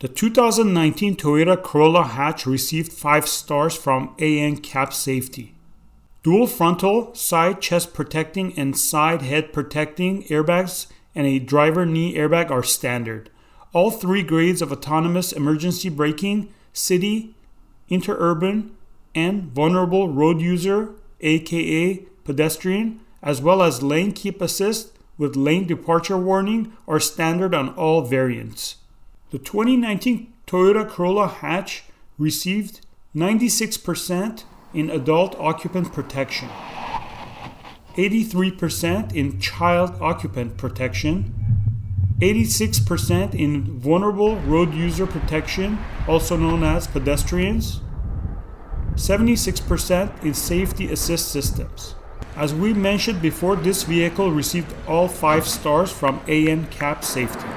The 2019 Toyota Corolla Hatch received 5 stars from AN Cap Safety. Dual frontal, side chest protecting and side head protecting airbags and a driver knee airbag are standard. All 3 grades of autonomous emergency braking, city, interurban, and vulnerable road user, aka pedestrian, as well as lane keep assist with lane departure warning are standard on all variants. The 2019 Toyota Corolla Hatch received 96% in adult occupant protection, 83% in child occupant protection, 86% in vulnerable road user protection, also known as pedestrians, 76% in safety assist systems. As we mentioned before, this vehicle received all 5 stars from AN Cap Safety.